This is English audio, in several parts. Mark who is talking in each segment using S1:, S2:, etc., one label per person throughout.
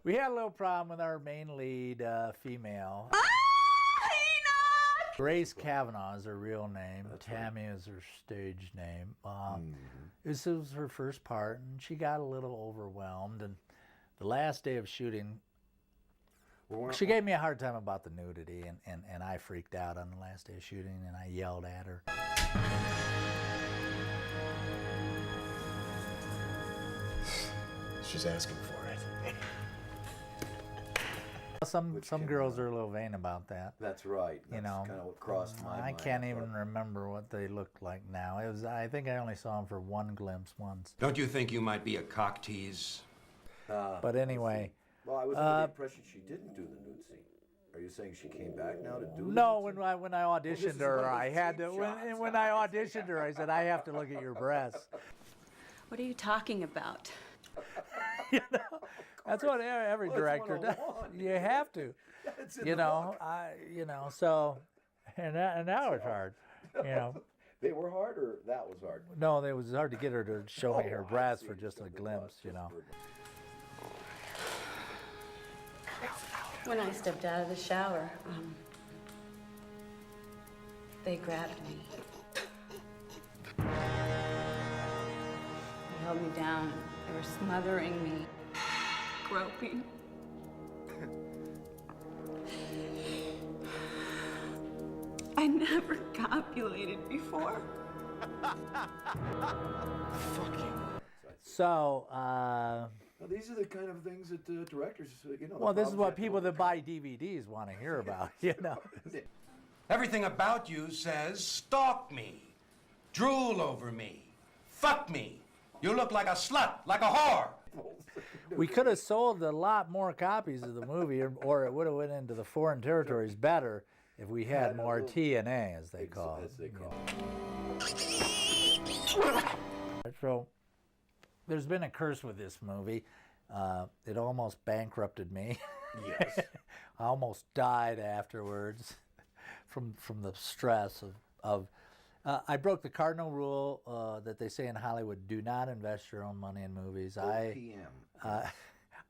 S1: We had a little problem with our main lead female. Grace Kavanaugh is her real name.
S2: That's
S1: Tammy is her stage name. This was her first part, and she got a little overwhelmed. And the last day of shooting, she gave me a hard time about the nudity, and I freaked out on the last day of shooting, and I yelled at her.
S2: She's asking for it.
S1: Some girls are a little vain about that.
S2: That's right. That's kind of what crossed my mind.
S1: I can't even remember what they looked like now. I think I only saw them for one glimpse once.
S3: Don't you think you might be a cock tease?
S1: But anyway.
S2: Well, I was under the impression she didn't do the nude scene. Are you saying she came back now to do the
S1: No,
S2: nude
S1: when I auditioned her, I had to. When I auditioned her, I said, I have to look at your breasts.
S4: What are you talking about?
S1: You know, that's what every director does. You have to. You know, So, and now it's hard. You know.
S2: They were hard, or that was hard?
S1: No, it was hard to get her to show me her breasts for just a glimpse. You know.
S4: When I stepped out of the shower, they grabbed me. They held me down. They were smothering me, groping. I never copulated before.
S2: Fuck you.
S1: So,
S2: Well, these are the kind of things that directors,
S1: Well, this is what people that buy DVDs want to hear about, you know.
S3: Everything about you says stalk me, drool over me, fuck me. You look like a slut, like a whore.
S1: We could have sold a lot more copies of the movie, or it would have went into the foreign territories better if we had more TNA, as they call it. So, there's been a curse with this movie. It almost bankrupted me.
S2: Yes.
S1: I almost died afterwards from the stress of I broke the cardinal rule that they say in Hollywood: do not invest your own money in movies.
S2: OPM.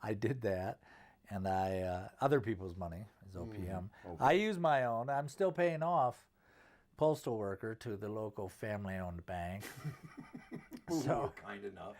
S1: I did that, and other people's money is OPM. I use my own. I'm still paying off Postal Worker to the local family-owned bank.
S2: Who were kind enough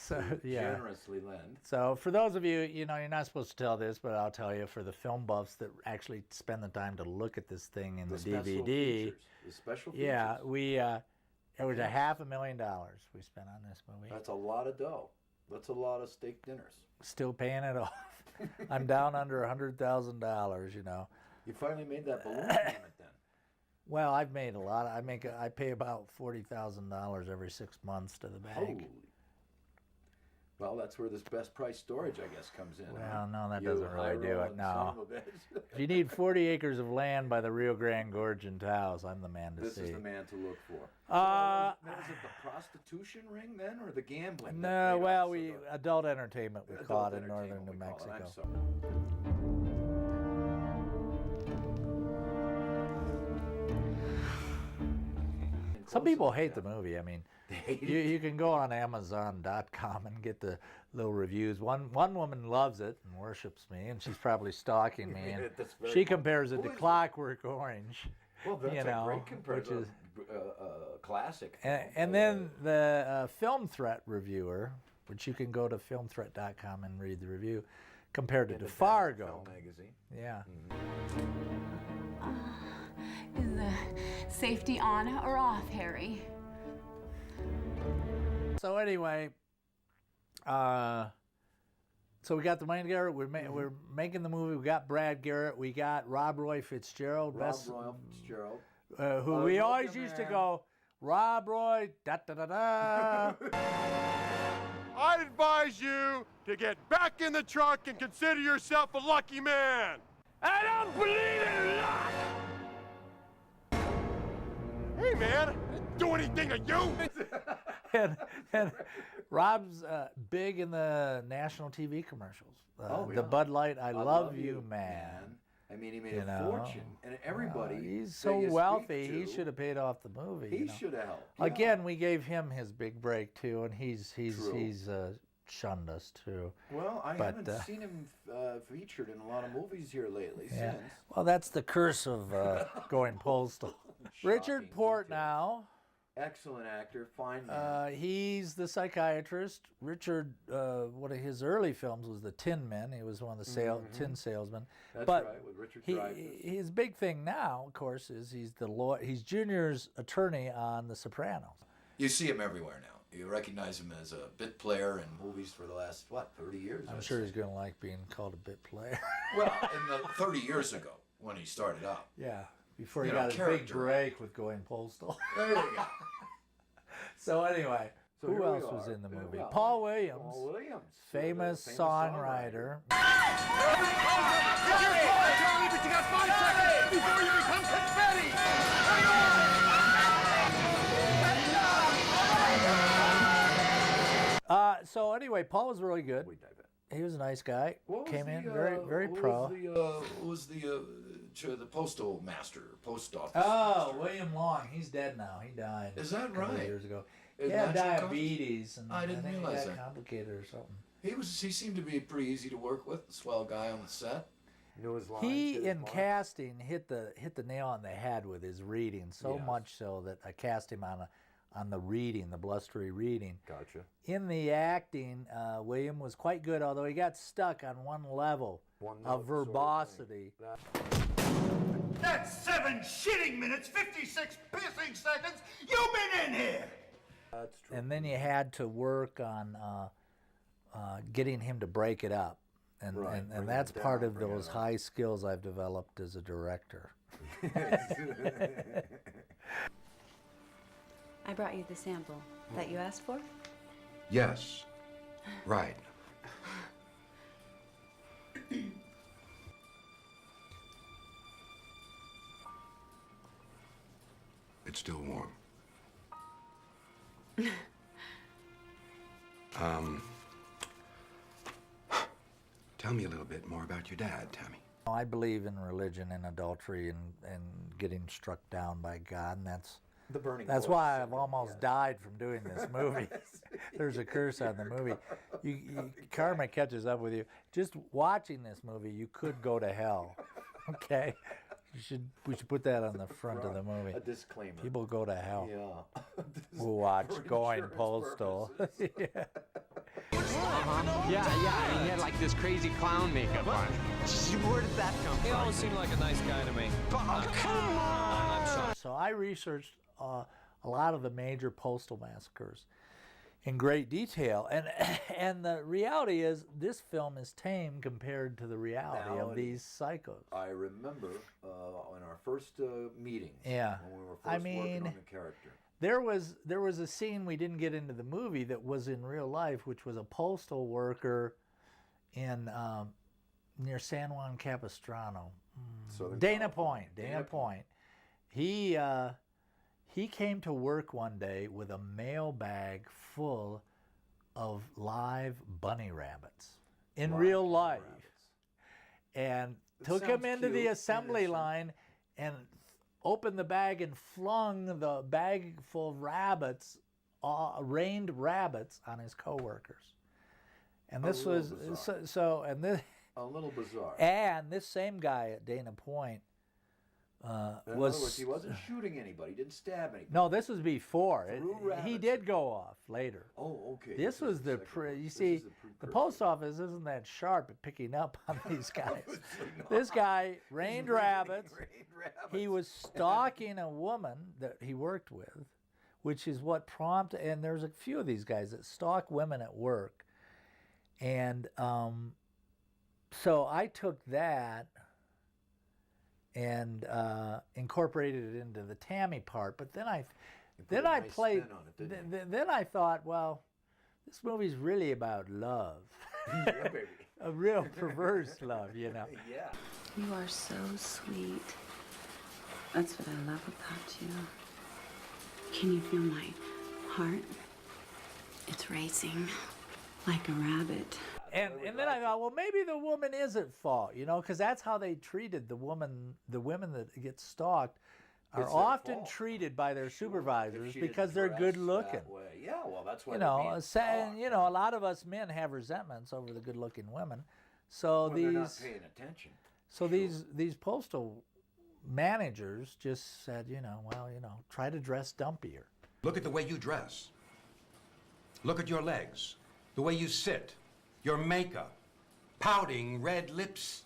S2: to generously lend.
S1: So for those of you, you're not supposed to tell this, but I'll tell you, for the film buffs that actually spend the time to look at this thing in the DVD.
S2: The special features.
S1: Yeah, it was $500,000 we spent on this movie.
S2: That's a lot of dough. That's a lot of steak dinners.
S1: Still paying it off. I'm down under $100,000, you know.
S2: You finally made that balloon payment then.
S1: Well, I've made a lot. I pay about $40,000 every 6 months to the bank.
S2: Holy. Well, that's where this best price storage, I guess, comes in.
S1: Well, no, that doesn't really do it. No.
S2: Son of a bitch.
S1: If you need 40 acres of land by the Rio Grande Gorge in Taos, I'm the man to see.
S2: This is the man to look for.
S1: Uh,
S2: Now, is it the prostitution ring then, or the gambling?
S1: No, well, adult entertainment we call it in northern New Mexico.
S2: I'm sorry.
S1: Some people hate the movie. I mean, you can go on Amazon.com and get the little reviews. One woman loves it and worships me, and she's probably stalking me. And she compares it to Clockwork Orange.
S2: Well, that's a great comparison. Which is classic.
S1: And then the Film Threat reviewer, which you can go to filmthreat.com and read the review, compared it to Fargo.
S2: Film magazine.
S1: Yeah.
S4: Is the safety on or off, Harry?
S1: So anyway, so we got the money together. We're making the movie. We got Brad Garrett. We got Rob Roy Fitzgerald. Who we always used to go, Rob Roy, da-da-da-da.
S5: I advise you to get back in the truck and consider yourself a lucky man.
S1: I don't believe in luck!
S5: Hey, man, I didn't do anything to you.
S1: and Rob's big in the national TV commercials. The Bud Light, I love you, man.
S2: I mean, he made a fortune, and everybody.
S1: He's so wealthy. He should have paid off the movie.
S2: He should have helped.
S1: Again, we gave him his big break too, and he's shunned us too.
S2: Well, I
S1: But,
S2: haven't seen him featured in a lot of movies here lately
S1: Yeah.
S2: since.
S1: Well, that's the curse of going postal. Richard
S2: Shocking
S1: Portnow.
S2: Excellent actor, fine man.
S1: He's the psychiatrist. Richard, one of his early films was The Tin Men. He was one of the tin salesmen.
S2: That's
S1: but
S2: right, with Richard
S1: he,
S2: Dreyfuss.
S1: his big thing now, of course, is he's the lawyer. He's Junior's attorney on The Sopranos.
S6: You see him everywhere now. You recognize him as a bit player in
S2: Movies for the last, 30 years?
S1: I'm sure he's going to like being called a bit player.
S6: well, in the 30 years ago when he started out.
S1: Yeah, before he
S6: You know,
S1: got his big
S6: character.
S1: break with going postal.
S6: There you go.
S1: So anyway,
S2: So
S1: who
S2: here we
S1: else was
S2: are.
S1: in the
S2: Yeah,
S1: movie?
S2: well,
S1: Paul Williams,
S2: Paul Williams,
S1: famous
S2: the
S1: songwriter.
S5: Charlie, but you got 5 seconds before you become confetti!
S1: So anyway, Paul was really good.
S2: We dive in.
S1: He was a nice guy.
S6: What was
S1: Came
S6: the,
S1: in very
S6: what
S1: pro.
S6: Was the postal master, post office?
S1: Oh, William Long. He's dead now. He died.
S6: Is that
S1: a couple of
S6: right?
S1: years ago.
S6: Is
S1: He had
S6: natural
S1: diabetes, and
S6: I didn't
S1: think
S6: realize
S1: he got
S6: that.
S1: complicated or something.
S6: He seemed to be pretty easy to work with. A swell guy on the set.
S2: Knew his lines,
S1: He
S2: did his
S1: in
S2: marks.
S1: casting hit the nail on the head with his reading, so
S2: Yes.
S1: much so that I cast him on the reading, the blustery reading.
S2: Gotcha.
S1: In the acting, William was quite good, although he got stuck on one level
S2: One
S1: of
S2: note sort of
S1: verbosity.
S3: That's 7 shitting minutes, 56 pissing seconds. You've been in here.
S2: That's true.
S1: And then you had to work on getting him to break it up. And,
S2: Right,
S1: and,
S2: bring
S1: and
S2: it
S1: that's part
S2: down,
S1: of
S2: bring it
S1: those
S2: up.
S1: high skills I've developed as a director.
S7: I brought you the sample that you asked for.
S3: Yes. Right. It's still warm. Tell me a little bit more about your dad, Tammy.
S1: I believe in religion and adultery and getting struck down by God, and that's
S2: The burning.
S1: That's
S2: bush.
S1: why I've almost died from doing this movie. There's a curse on the movie. Karma catches up with you. Just watching this movie, you could go to hell. Okay, we should put that on the front of the movie.
S2: A disclaimer.
S1: People go to hell
S2: Yeah.
S1: who watch
S2: For
S1: Going
S2: insurance
S1: Postal.
S2: purposes.
S1: Yeah.
S8: Yeah, and he had like this crazy clown makeup on. Where did that come from?
S9: He always seemed like a nice guy to me.
S8: Oh, come on!
S9: I'm sorry.
S1: So I researched a lot of the major postal massacres in great detail, and the reality is this film is tame compared to the reality of these psychos.
S2: I remember in our first meetings.
S1: Yeah.
S2: When we were first
S1: I
S2: working
S1: mean,
S2: on the character.
S1: There was a scene we didn't get into the movie that was in real life, which was a postal worker in near San Juan Capistrano,
S2: Southern
S1: Dana
S2: California.
S1: Point. Dana Point. He came to work one day with a mail bag full of live bunny rabbits in
S2: Live
S1: real
S2: bunny
S1: life,
S2: rabbits.
S1: and
S2: It
S1: took him
S2: sounds
S1: into the
S2: cute,
S1: assembly
S2: innocent.
S1: line and opened the bag and flung the bag full of rabbits, rained rabbits, on his coworkers. And this
S2: little
S1: was
S2: bizarre.
S1: and this
S2: A little bizarre.
S1: and this same guy at Dana Point
S2: In other
S1: was
S2: words, he wasn't shooting anybody. He didn't stab anybody.
S1: no. This was before.
S2: Threw
S1: He
S2: rabbits.
S1: did go off later.
S2: Oh, okay.
S1: This was
S2: is
S1: the
S2: second one.
S1: you
S2: This
S1: see
S2: is
S1: the
S2: precursor.
S1: post office isn't that sharp at picking up on these guys.
S2: Obviously not.
S1: This guy rained rabbits.
S2: Rained rabbits.
S1: He was stalking a woman that he worked with, which is what prompted. And there's a few of these guys that stalk women at work, and so I took that and incorporated it into the Tammy part. But then I
S2: put a nice
S1: played.
S2: spin on it, didn't you?
S1: Then I thought, well, this movie's really about love,
S2: Yeah, baby.
S1: a real perverse love, you know.
S2: Yeah.
S7: You are so sweet. That's what I love about you. Can you feel my heart? It's racing like a rabbit.
S1: And then I thought, well, maybe the woman is at fault, you know, because that's how they treated the women that get stalked. are
S2: It's their
S1: often
S2: fault.
S1: treated by their
S2: If
S1: supervisors
S2: she
S1: because
S2: didn't
S1: they're
S2: dress
S1: good looking.
S2: that way. Yeah, well, that's why
S1: You
S2: they're
S1: know,
S2: being
S1: saying,
S2: stalked.
S1: you know, a lot of us men have resentments over the good-looking women. So
S2: Well, they're not
S1: these,
S2: paying attention.
S1: so these postal managers just said, you know, well, you know, try to dress dumpier.
S3: Look at the way you dress. Look at your legs, the way you sit, your makeup, pouting red lips.